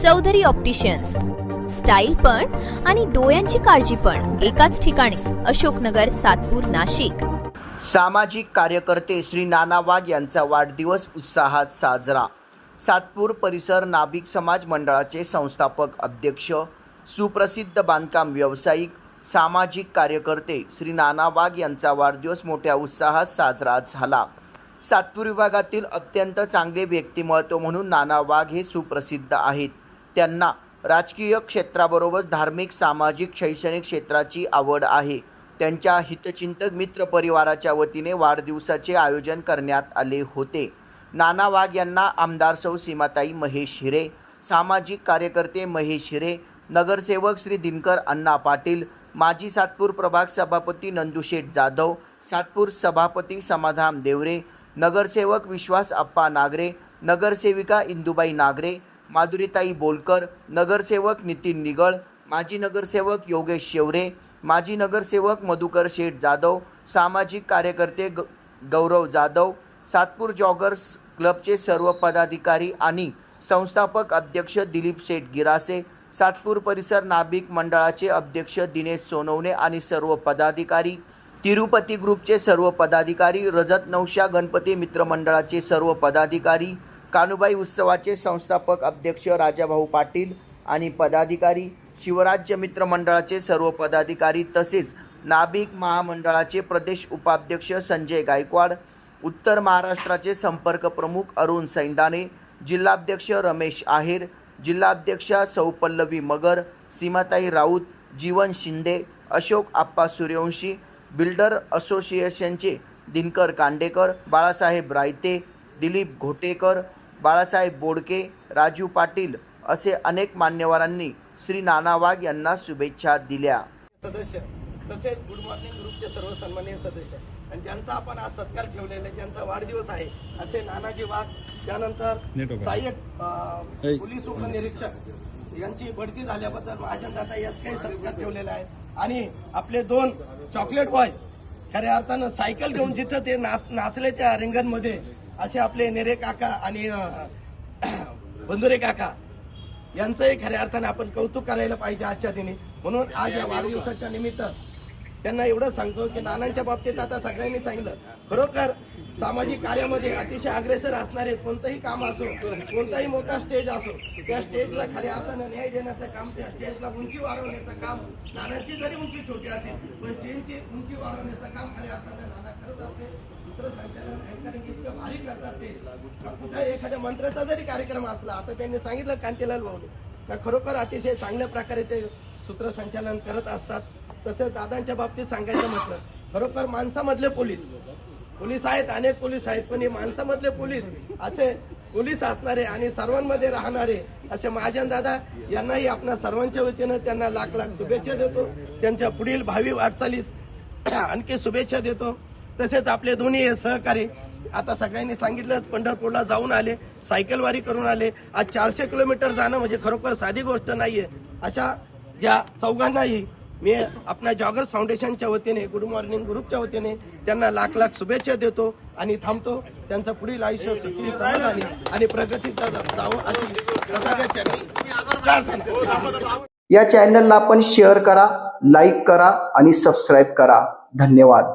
Chaudhari opticians, style पण आणि डोळ्यांची काळजी पण एकाच ठिकाणी. अशोकनगर, सातपूर, नाशिक. सामाजिक कार्यकर्ते श्री नाना वाघ यांचा वाढदिवस उत्साहात साजरा. सातपूर परिसर नाभिक समाज मंडळाचे संस्थापक अध्यक्ष, सुप्रसिद्ध बांधकाम व्यावसायिक, सामाजिक कार्यकर्ते श्री नाना वाघ यांचा वाढदिवस मोठ्या उत्साहात साजरा झाला. सातपूर विभागातील अत्यंत चांगले व्यक्तिमत्व म्हणून नाना वाघ हे सुप्रसिद्ध आहेत. त्यांना राजकीय क्षेत्राबरोबर धार्मिक, सामाजिक, शैक्षणिक क्षेत्राची आवड आहे. त्यांच्या हितचिंतक मित्र परिवाराच्या वतीने वाढदिवसाचे आयोजन करण्यात आले होते. नाना वाघ यांना आमदार सौ सीमाताई महेश हिरे, सामाजिक कार्यकर्ते महेश हिरे, नगरसेवक श्री दिनकर अण्णा पाटील, माजी सातपूर प्रभाग सभापती नंदुशेठ जाधव, सातपूर सभापती समाधान देवरे, नगरसेवक विश्वास अप्पा नागरे, नगरसेविका इंदुबाई नागरे, माधुरीताई बोलकर, नगरसेवक नितीन निगळ, माजी नगरसेवक योगेश शेवरे, माजी नगरसेवक मधुकर शेठ जाधव, सामाजिक कार्यकर्ते गौरव जाधव, सातपूर जॉगर्स क्लबचे सर्व पदाधिकारी आणि संस्थापक अध्यक्ष दिलीप शेठ गिरासे, सातपूर परिसर नाभिक मंडळाचे अध्यक्ष दिनेश सोनवणे आणि सर्व पदाधिकारी, तिरुपती ग्रुपचे सर्व पदाधिकारी, रजत नवशा गणपती मित्र मंडळाचे सर्व पदाधिकारी, कानुबाई उत्सवाचे संस्थापक अध्यक्ष राजाभाऊ पाटील आणि पदाधिकारी, शिवराज्य मित्र मंडळाचे सर्व पदाधिकारी तसेच नाभिक महामंडळाचे प्रदेश उपाध्यक्ष संजय गायकवाड, उत्तर महाराष्ट्राचे संपर्क प्रमुख अरुण सैंदाने, जिल्हाध्यक्ष रमेश आहेर, जिल्हाध्यक्षा सौ पल्लवी मगर, सीमाताई राऊत, जीवन शिंदे, अशोक आप्पा सूर्यवंशी, बिल्डर असोसिएशनचे दिनकर कांडेकर, बाळासाहेब रायते, दिलीप घोटेकर, बाळासाहेब बोडके, राजू पाटील असे अनेक मान्यवरांनी श्री नाना वाघ यांना शुभेच्छा दिल्या. सदस्य तसेच गुड मॉर्निंग ग्रुपचे सर्व सन्माननीय सदस्य आणि ज्यांचा आपण आज सत्कार ठेवलेला आहे, ज्यांचा वाढदिवस आहे असे नानाजी वाघ, त्यानंतर सहाय्यक पोलीस उपनिरीक्षक यांची बढती झाल्याबद्दल महाजन दादा याच काही सत्कार ठेवलेला आहे. आणि आपले 2 चॉकलेट बॉय खऱ्या अर्थानं सायकल घेऊन जिथं ते नाचले त्या रिंगणमध्ये असे आपले नेरे काका आणि बंधुरे काका यांचंही खऱ्या अर्थाने आपण कौतुक करायला पाहिजे आजच्या दिनी. म्हणून आज या वाढदिवसाच्या निमित्त त्यांना एवढं सांगतो की नानांच्या बाबतीत आता सगळ्यांनी सांगितलं, खरोखर सामाजिक कार्यामध्ये अतिशय अग्रेसर असणारे कोणतंही काम असो, कोणताही मोठा स्टेज असो, त्या स्टेजला खऱ्या अर्थानं न्याय देण्याचं काम, त्या स्टेजला उंची वाढवण्याचं काम, नानांची जरी उंची छोटी असेल पण स्टेजची उंची वाढवण्याचं काम खऱ्या अर्थानं नाना करत असते. सूत्रसंचालन अँकरिंग इतकं भारी करतात ते. कुठे एखाद्या मंत्र्याचा जरी कार्यक्रम असला, आता त्यांनी सांगितलं कांतीलाल भाऊने, खरोखर अतिशय चांगल्या प्रकारे ते सूत्रसंचालन करत असतात. तसंच दादांच्या बाबतीत सांगायचं म्हटलं, खरोखर माणसामधले पोलीस आहेत, अनेक पोलीस आहेत, पण हे माणसामधले पोलीस असे पोलीस असणारे आणि सर्वांमध्ये राहणारे असे महाजन दादा यांनाही आपल्या सर्वांच्या वतीनं त्यांना लाख लाख शुभेच्छा देतो. त्यांच्या पुढील भावी वाटचालीस आणखी शुभेच्छा देतो. तसेच आपले दोन्ही सहकारी आता सगळ्यांनी सांगितलंच, पंढरपूरला जाऊन आले, सायकलवारी करून आले. आज 400 किलोमीटर जाणं म्हणजे खरोखर साधी गोष्ट नाहीये. अशा या चौघांनाही मी आपल्या जॉगर्स फाउंडेशनच्या वतीने, गुड मॉर्निंग ग्रुपच्या वतीने त्यांना लाख लाख शुभेच्छा देतो आणि थांबतो. त्यांचं पुढील आयुष्य सुखी, समाधानी आणि प्रगतीचा जावं अशी प्रार्थना. या चॅनलला आपण शेअर करा, लाईक करा आणि सबस्क्राईब करा. धन्यवाद.